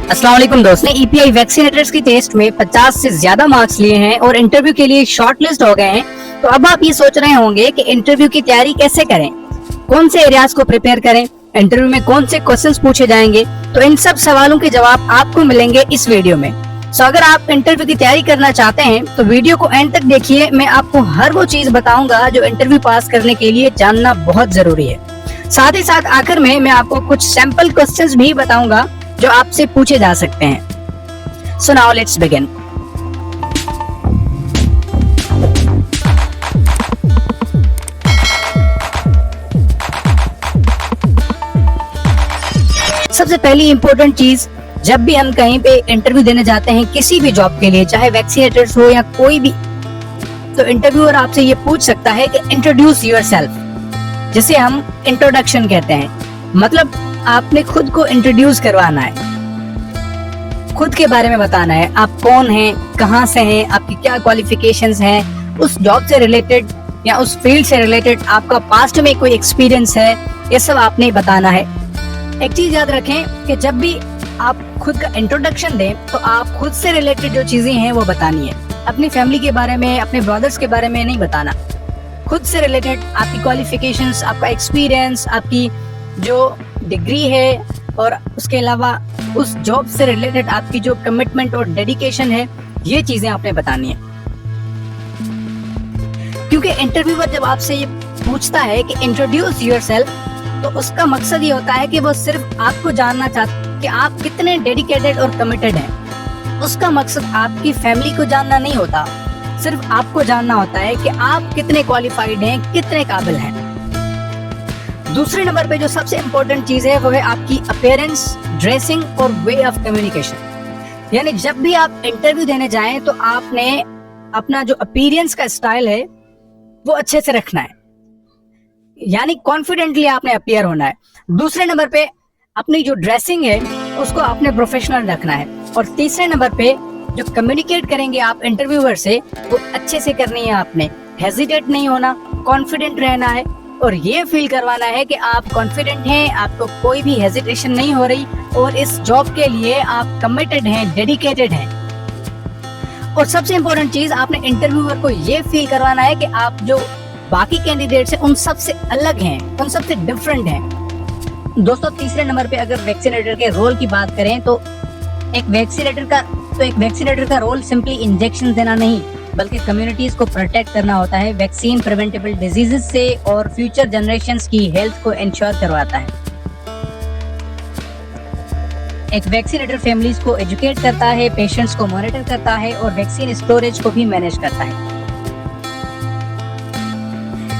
अस्सलाम वालेकुम दोस्तों, ईपीआई वैक्सीनेटर्स की टेस्ट में 50 से ज्यादा मार्क्स लिए हैं और इंटरव्यू के लिए शॉर्टलिस्ट हो गए हैं। तो अब आप ये सोच रहे होंगे कि इंटरव्यू की तैयारी कैसे करें, कौन से एरियाज को प्रिपेयर करें, इंटरव्यू में कौन से क्वेश्चंस पूछे जाएंगे। तो इन सब सवालों के जवाब आपको मिलेंगे इस वीडियो में। सो अगर आप इंटरव्यू की तैयारी करना चाहते हैं तो वीडियो को एंड तक देखिए। मैं आपको हर वो चीज बताऊंगा जो इंटरव्यू पास करने के लिए जानना बहुत जरूरी है। साथ ही साथ आखिर में मैं आपको कुछ सैंपल क्वेश्चंस भी बताऊंगा जो आपसे पूछे जा सकते हैं। So now let's begin. सबसे पहली इंपॉर्टेंट चीज, जब भी हम कहीं पे इंटरव्यू देने जाते हैं किसी भी जॉब के लिए, चाहे वैक्सीनेटर्स हो या कोई भी, तो इंटरव्यूअर आपसे ये पूछ सकता है कि इंट्रोड्यूस योरसेल्फ, जिसे हम इंट्रोडक्शन कहते हैं। मतलब आपने खुद को इंट्रोड्यूस करवाना है, खुद के बारे में बताना है। आप कौन हैं, कहाँ से हैं, आपकी क्या क्वालिफिकेशंस हैं, उस जॉब से रिलेटेड या उस फील्ड से रिलेटेड आपका पास्ट में कोई एक्सपीरियंस है, ये सब आपने बताना है। एक चीज याद रखें कि जब भी आप खुद का इंट्रोडक्शन दें तो आप खुद से रिलेटेड जो चीजें हैं वो बतानी है। अपनी फैमिली के बारे में, अपने ब्रदर्स के बारे में नहीं बताना। खुद से रिलेटेड आपकी क्वालिफिकेशंस, आपका एक्सपीरियंस, आपकी जो डिग्री है और उसके अलावा उस जॉब से रिलेटेड आपकी जो कमिटमेंट और डेडिकेशन है, ये चीजें आपने बतानी है। क्योंकि इंटरव्यूअर जब आपसे ये पूछता है कि इंट्रोड्यूस योरसेल्फ, तो उसका मकसद ये होता है कि वो सिर्फ आपको जानना चाहता है कि आप कितने डेडिकेटेड और कमिटेड हैं। उसका मकसद आपकी फैमिली को जानना नहीं होता, सिर्फ आपको जानना होता है कि आप कितने क्वालिफाइड हैं, कितने काबिल हैं। दूसरे नंबर पे जो सबसे इम्पोर्टेंट चीज है वो है आपकी अपीयरेंस, ड्रेसिंग और वे ऑफ कम्युनिकेशन। यानी जब भी आप इंटरव्यू देने जाएं तो आपने अपना जो अपीयरेंस का स्टाइल है वो अच्छे से रखना है, यानी कॉन्फिडेंटली आपने अपीयर होना है। दूसरे नंबर पे अपनी जो ड्रेसिंग है उसको आपने प्रोफेशनल रखना है। और तीसरे नंबर पे जो कम्युनिकेट करेंगे आप इंटरव्यूअर से वो अच्छे से करनी है आपने। हेजिटेट नहीं होना, कॉन्फिडेंट रहना है और ये फील करवाना है कि आप कॉन्फिडेंट हैं, आपको कोई भी हेजिटेशन नहीं हो रही और इस जॉब के लिए आप कमिटेड हैं, डेडिकेटेड हैं। और सबसे इम्पोर्टेंट चीज, आपने इंटरव्यूअर को ये फील करवाना है कि आप जो बाकी कैंडिडेट्स हैं उन सबसे अलग हैं, उन सबसे डिफरेंट हैं। दोस्तों, तीसरे नंबर पे अगर वैक्सीनेटर के रोल की बात करें तो एक वैक्सीनेटर का रोल सिंपली इंजेक्शन देना नहीं बल्कि कम्युनिटीज को प्रोटेक्ट करना होता है, वैक्सीन प्रिवेंटेबल डिजीजेस से और फ्यूचर जनरेशंस की हेल्थ को इंश्योर करवाता है। एक वैक्सीनेटर फैमिलीज को एजुकेट करता है, पेशेंट्स को मॉनिटर करता है और वैक्सीन स्टोरेज को भी मैनेज करता है।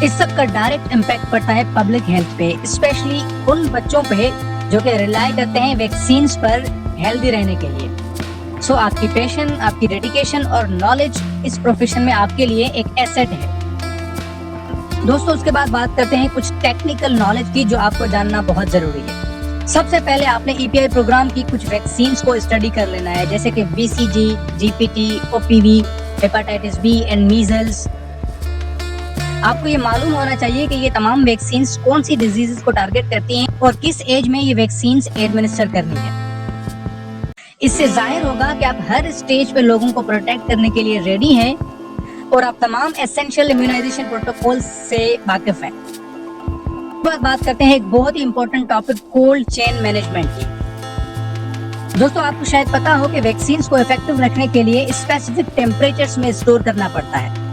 इस सब का डायरेक्ट इम्पैक्ट पड़ता है पब्लिक हेल्थ पे, स्पेशली उन बच्चों पे जो कि रिलाई करते हैं वैक्सीन पर हेल्दी रहने के लिए। सो आपकी पैशन, आपकी डेडिकेशन और नॉलेज इस प्रोफेशन में आपके लिए एक एसेट है। दोस्तों, उसके बाद बात करते हैं कुछ टेक्निकल नॉलेज की जो आपको जानना बहुत जरूरी है। सबसे पहले आपने ईपीआई प्रोग्राम की कुछ वैक्सीन्स को स्टडी कर लेना है, जैसे कि BCG, GPT, OPV, hepatitis B and measles. आपको ये मालूम होना चाहिए कि ये तमाम वैक्सीन्स कौन सी डिजीजेस को टारगेट करती हैं और किस एज में ये वैक्सीन्स एडमिनिस्टर करनी है। इससे जाहिर होगा कि आप हर स्टेज पे लोगों को प्रोटेक्ट करने के लिए रेडी हैं और आप तमाम एसेंशियल इम्यूनाइजेशन प्रोटोकॉल से वाकिफ हैं। बात करते हैं एक बहुत ही important topic, cold chain management की। दोस्तों, आपको शायद पता हो कि वैक्सीन्स को इफेक्टिव रखने के लिए स्पेसिफिक टेम्परेचर्स में स्टोर करना पड़ता है।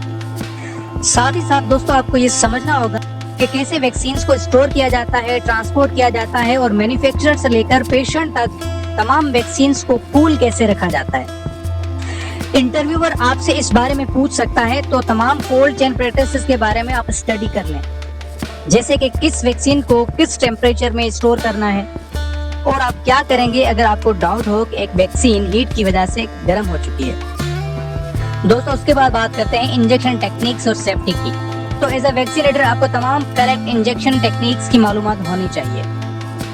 साथ ही साथ दोस्तों, आपको ये समझना होगा कि कैसे वैक्सीन्स को स्टोर किया जाता है, ट्रांसपोर्ट किया जाता है और मैन्युफैक्चरर से लेकर पेशेंट तक तमाम वैक्सीन्स को कूल कैसे रखा जाता है। इंटरव्यूअर आपसे इस बारे में पूछ सकता है तो तमाम कोल्ड चेन प्रैक्टिसेस के बारे में आप स्टडी कर लें, जैसे कि किस वैक्सीन को किस टेम्परेचर में स्टोर करना है और आप क्या करेंगे अगर आपको डाउट हो कि एक वैक्सीन हीट की वजह से गर्म हो चुकी है। दोस्तों, उसके बाद बात करते हैं इंजेक्शन टेक्निक्स और सेफ्टी की। तो एज अ वैक्सीनेटर आपको तमाम करेक्ट इंजेक्शन टेक्निक्स की मालूमात होनी चाहिए।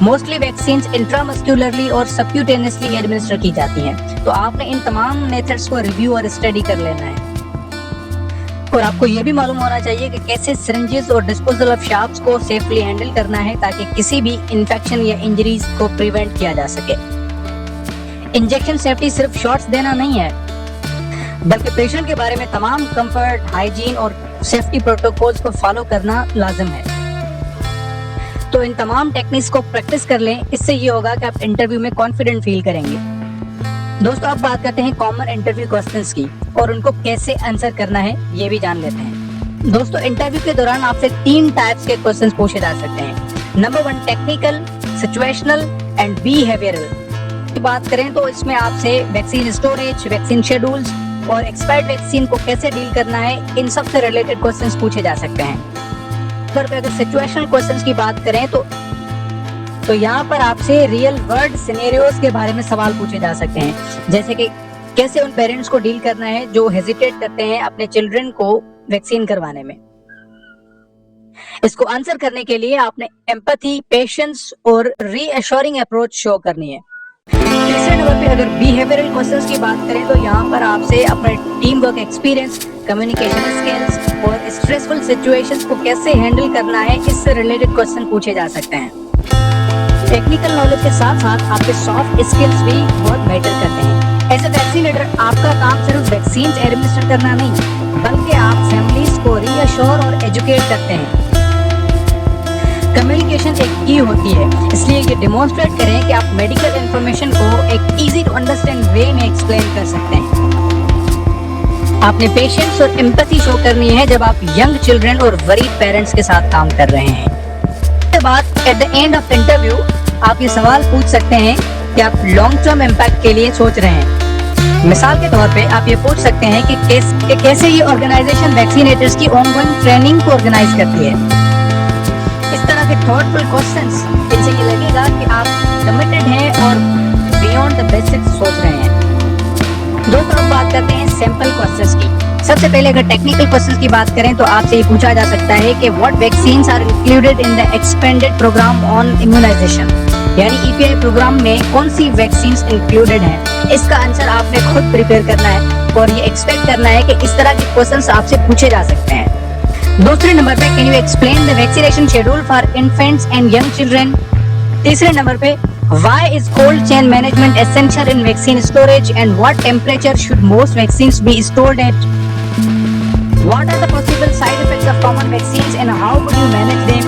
मोस्टली वैक्सीन्स इंट्रामस्क्यूलरली और सबक्यूटेनियसली एडमिनिस्टर की जाती हैं, तो आपने इन तमाम मेथड्स को रिव्यू और स्टडी कर लेना है। और आपको ये भी मालूम होना चाहिए कि कैसे सिरिंजेस और डिस्पोजल ऑफ शार्प्स को सेफली हैंडल करना है ताकि किसी भी इन्फेक्शन या इंजरीज को प्रिवेंट किया जा सके। इंजेक्शन सेफ्टी सिर्फ शॉट्स देना नहीं है, बल्कि पेशेंट के बारे में तमाम कंफर्ट, हाइजीन और सेफ्टी प्रोटोकॉल्स को फॉलो करना लाजिम है। तो इन तमाम टेक्निक्स को प्रैक्टिस कर लें, इससे ये होगा कि आप इंटरव्यू में कॉन्फिडेंट फील करेंगे। दोस्तों, अब बात करते हैं कॉमन इंटरव्यू क्वेश्चंस की और उनको कैसे आंसर करना है ये भी जान लेते हैं। दोस्तों, इंटरव्यू के दौरान आपसे 3 टाइप्स के क्वेश्चंस पूछे जा सकते हैं। Number 1 technical, situational and behavioural. की बात करें तो इसमें आपसे वैक्सीन स्टोरेज, वैक्सीन शेड्यूल्स और एक्सपायर्ड वैक्सीन को कैसे डील करना है, इन सब से रिलेटेड क्वेश्चंस पूछे जा सकते हैं। अगर सिचुएशनल क्वेश्चंस की बात करें तो यहाँ पर आपसे रियल वर्ल्ड सिनेरियोस के बारे में सवाल पूछे जा सकते हैं, जैसे कि कैसे उन पेरेंट्स को डील करना है जो हेजिटेट करते हैं अपने चिल्ड्रन को वैक्सीन करवाने में। इसको आंसर करने के लिए आपने एम्पैथी, पेशेंस और रीअश्योरिंग अप्रोच शो करनी है। तीसरे नंबर पे अगर बिहेवियरल क्वेश्चंस की बात करें तो यहाँ पर आपसे अपने team work experience, communication skills और स्ट्रेसफुल सिचुएशंस को कैसे हैंडल करना है, इससे रिलेटेड क्वेश्चन पूछे जा सकते हैं। टेक्निकल नॉलेज के साथ साथ आपके सॉफ्ट स्किल्स भी बहुत मैटर करते हैं। एज ए वैक्सीनेटर आपका काम सिर्फ वैक्सीन एडमिनिस्टर करना नहीं, बल्कि आप फैमिलीज को रीअश्योर और एजुकेट करते हैं। कम्युनिकेशन एक की होती है, इसलिए ये डेमोन्स्ट्रेट करें कि आप मेडिकल इंफॉर्मेशन को एक इजी टू अंडरस्टैंड वे में एक्सप्लेन कर सकते हैं। आपने पेशेंस और एम्पैथी शो करनी है जब आप यंग चिल्ड्रन और वरीड पेरेंट्स के साथ काम कर रहे हैं। इसके बाद at the end of interview आप ये सवाल पूछ सकते हैं कि आप लॉन्ग टर्म इम्पैक्ट के लिए सोच रहे हैं। मिसाल के तौर पे आप ये पूछ सकते हैं कि कैसे ये ऑर्गेनाइजेशन वैक्सीनेटर्स की ऑनगोइंग ट्रेनिंग को ऑर्गेनाइज करती है। इस तरह के थॉटफुल क्वेश्चंस, इनसे ये लगेगा कि आप कमिटेड हैं और बियॉन्ड द बेसिक्स सोच रहे हैं। दोस्तों, अब बात करते हैं सैंपल क्वेश्चंस की। सबसे पहले अगर टेक्निकल क्वेश्चंस की बात करें तो आपसे ये पूछा जा सकता है कि what vaccines are included in the expanded programme on immunization, यानी ईपीआई प्रोग्राम में कौन सी वैक्सीन्स इंक्लूडेड हैं। इसका आंसर आपने खुद प्रिपेयर करना है और ये एक्सपेक्ट करना है कि इस तरह के क्वेश्चंस आपसे पूछे जा सकते हैं। दूसरे नंबर पे can you explain the vaccination schedule for infants and young children. तीसरे नंबर पे why is cold chain management essential in vaccine storage and what temperature should most vaccines be stored at? What are the possible side effects of common vaccines and how would you manage them?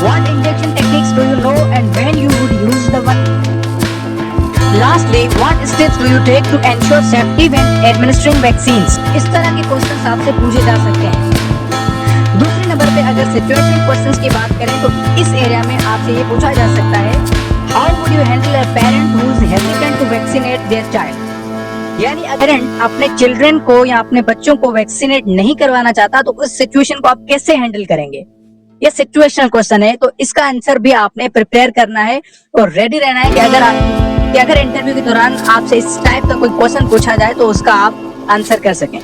What injection techniques do you know and when you would use the one? Lastly, what steps do you take to ensure safety when administering vaccines? इस तरह के questions आपसे पूछे जा सकते हैं। दूसरे number पे अगर सिचुएशनल क्वेश्चंस की बात करें तो इस एरिया में आपसे ये पूछा जा सकता है How would you handle a parent who is hesitant to vaccinate their child? यानी अगर पेरेंट अपने चिल्ड्रन को या अपने बच्चों को वैक्सीनेट नहीं करवाना चाहता तो उस सिचुएशन को आप कैसे हैंडल करेंगे। ये सिचुएशनल क्वेश्चन है, तो इसका आंसर भी आपने प्रिपेयर करना है और रेडी रहना है कि अगर इंटरव्यू के दौरान आपसे इस टाइप का कोई क्वेश्चन पूछा जाए तो उसका आप आंसर कर सकें।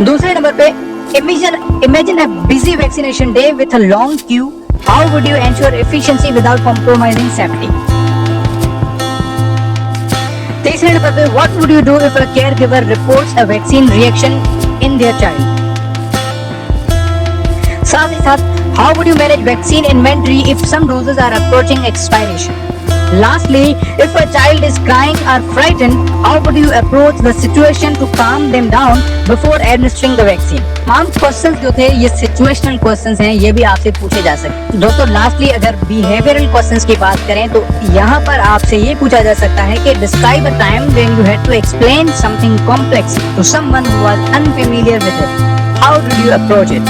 दूसरे नंबर पे imagine a busy vaccination day with a long queue. How would you ensure efficiency without compromising safety? तीसरे नंबर पे what would you do if a caregiver reports a vaccine reaction in their child? साथ ही साथ how would you manage vaccine inventory if some doses are approaching expiration? Lastly, if a child is crying or frightened, how would you approach the situation to calm them down before administering the vaccine? तमाम questions जो थे ये situational questions हैं, ये भी आपसे पूछे जा सकते हैं। दोस्तों, लास्टली अगर बिहेवियरल क्वेश्चंस की बात करें तो यहाँ पर आपसे ये पूछा जा सकता है कि describe a time when you had to explain something complex to someone who was unfamiliar with it. How did you approach it?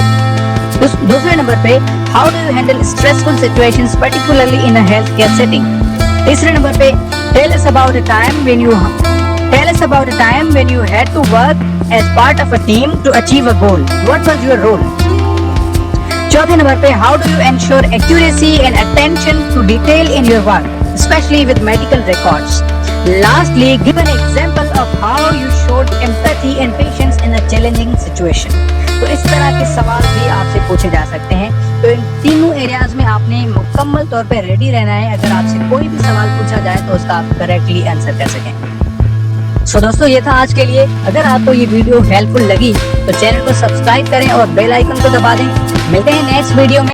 दूसरे नंबर पे how do you handle stressful situations particularly in a health care setting. तीसरे number पे tell us about a time when you had to work as part of a team to achieve a goal. What was your role? चौथे number पे how do you ensure accuracy and attention to detail in your work, especially with medical records? Lastly, give an example of how you showed empathy and patience in a challenging situation. तो इस तरह के सवाल भी आपसे पूछे जा सकते हैं। तो इन तीनों एरियाज में आपने मुकम्मल तौर पे रेडी रहना है, अगर आपसे कोई भी सवाल पूछा जाए तो उसका आप करेक्टली आंसर कर सकें। सो दोस्तों, ये था आज के लिए। अगर आपको ये वीडियो हेल्पफुल लगी तो चैनल को सब्सक्राइब करें और बेल आइकन को दबा दें। मिलते हैं नेक्स्ट वीडियो में।